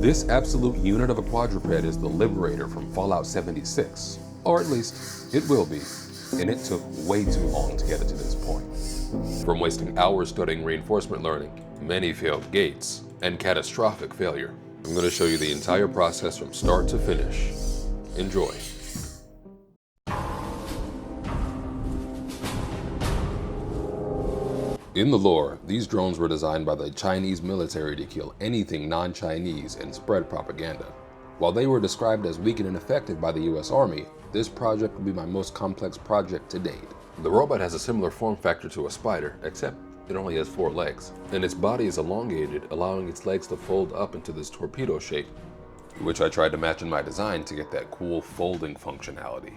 This absolute unit of a quadruped is the Liberator from Fallout 76. Or at least, it will be. And it took way too long to get it to this point. From wasting hours studying reinforcement learning, many failed gates, and catastrophic failure. I'm going to show you the entire process from start to finish. Enjoy. In the lore, these drones were designed by the Chinese military to kill anything non-Chinese and spread propaganda. While they were described as weak and ineffective by the US Army, this project will be my most complex project to date. The robot has a similar form factor to a spider, except it only has 4 legs, and its body is elongated, allowing its legs to fold up into this torpedo shape, which I tried to match in my design to get that cool folding functionality.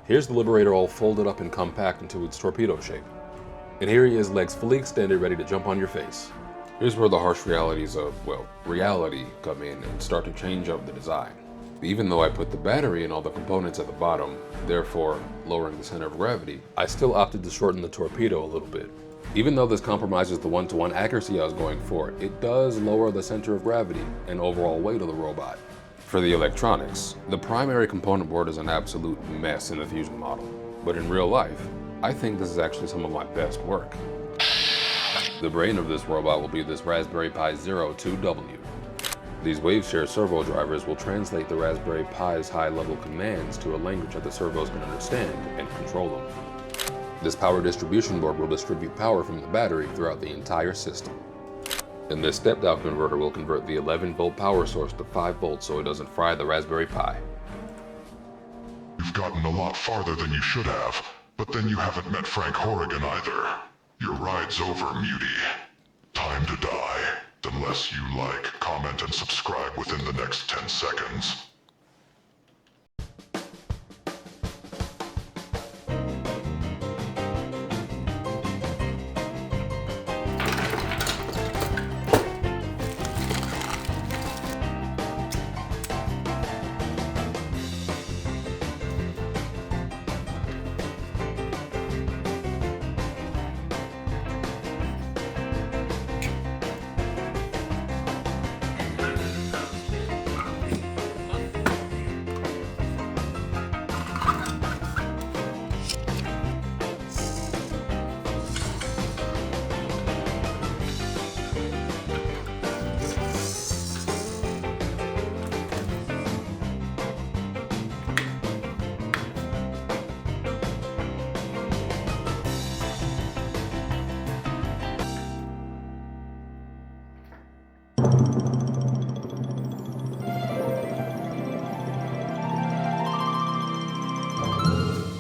Here's the Liberator all folded up and compact into its torpedo shape. And here he is, legs fully extended, ready to jump on your face. Here's where the harsh realities of, well, reality come in and start to change up the design. Even though I put the battery and all the components at the bottom, therefore lowering the center of gravity, I still opted to shorten the torpedo a little bit. Even though this compromises the one-to-one accuracy I was going for, it does lower the center of gravity and overall weight of the robot. For the electronics, the primary component board is an absolute mess in the Fusion model, but in real life, I think this is actually some of my best work. The brain of this robot will be this Raspberry Pi Zero 2W. These wave-share servo drivers will translate the Raspberry Pi's high-level commands to a language that the servos can understand and control them. This power distribution board will distribute power from the battery throughout the entire system. And this step-down converter will convert the 11-volt power source to 5 volts so it doesn't fry the Raspberry Pi. You've gotten a lot farther than you should have. But then you haven't met Frank Horrigan either. Your ride's over, Mutie. Time to die. Unless you like, comment, and subscribe within the next 10 seconds.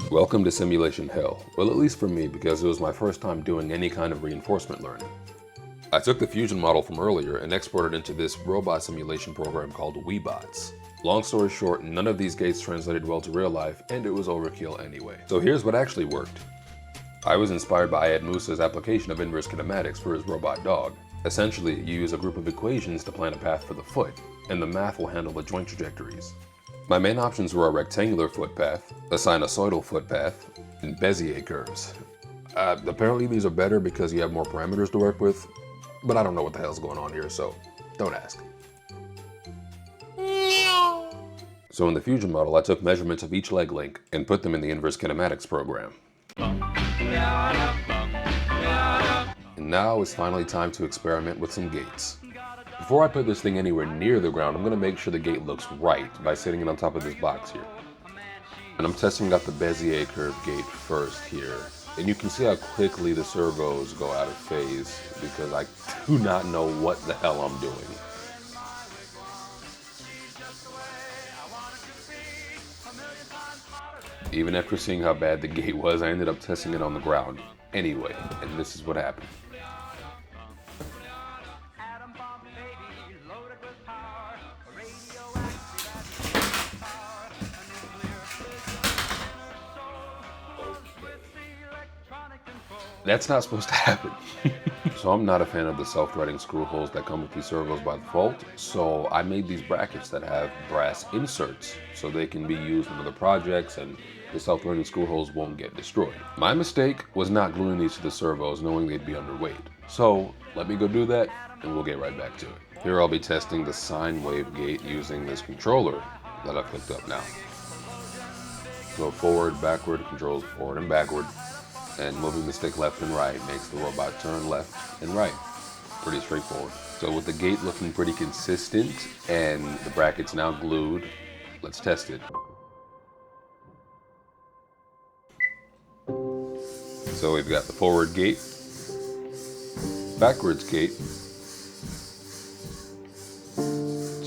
Welcome to simulation hell. Well, at least for me, because it was my first time doing any kind of reinforcement learning. I took the Fusion model from earlier and exported into this robot simulation program called Weebots. Long story short, none of these gates translated well to real life, and it was overkill anyway. So here's what actually worked. I was inspired by Ed Moose's application of inverse kinematics for his robot dog. Essentially, you use a group of equations to plan a path for the foot, and the math will handle the joint trajectories. My main options were a rectangular footpath, a sinusoidal footpath, and Bezier curves. Apparently these are better because you have more parameters to work with, but I don't know what the hell's going on here, so don't ask. So in the Fusion model, I took measurements of each leg length and put them in the inverse kinematics program. And now it's finally time to experiment with some gaits. Before I put this thing anywhere near the ground, I'm going to make sure the gate looks right by sitting it on top of this box here. And I'm testing out the Bezier curve gate first here. And you can see how quickly the servos go out of phase because I do not know what the hell I'm doing. Even after seeing how bad the gate was, I ended up testing it on the ground anyway, and this is what happened. That's not supposed to happen. So I'm not a fan of the self-threading screw holes that come with these servos by default, so I made these brackets that have brass inserts so they can be used in other projects and the self-threading screw holes won't get destroyed. My mistake was not gluing these to the servos knowing they'd be underweight. So let me go do that and we'll get right back to it. Here I'll be testing the sine wave gate using this controller that I've hooked up now. Go forward, backward, controls forward and backward, and moving the stick left and right makes the robot turn left and right. Pretty straightforward. So with the gate looking pretty consistent and the brackets now glued, let's test it. So we've got the forward gate, backwards gate,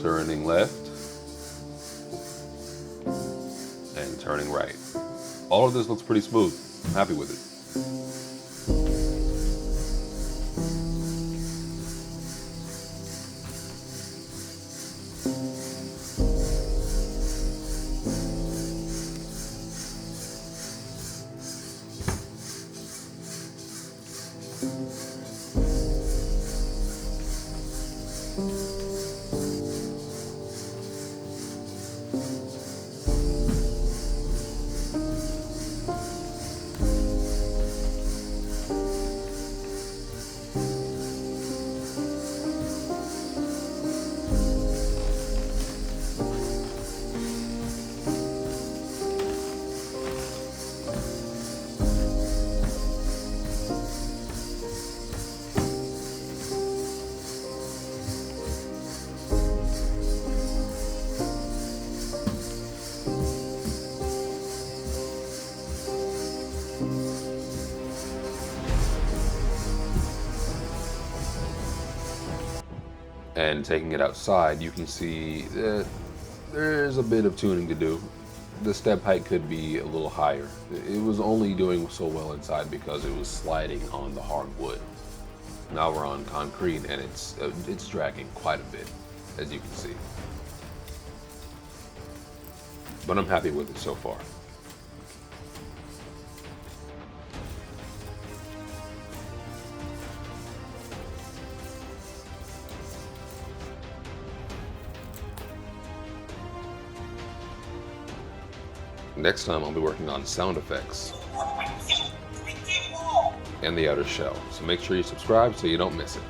turning left, and turning right. All of this looks pretty smooth. I'm happy with it. And taking it outside, you can see that there's a bit of tuning to do. The step height could be a little higher. It was only doing so well inside because it was sliding on the hard wood. Now we're on concrete and it's dragging quite a bit, as you can see. But I'm happy with it so far. Next time I'll be working on sound effects and the outer shell. So make sure you subscribe so you don't miss it.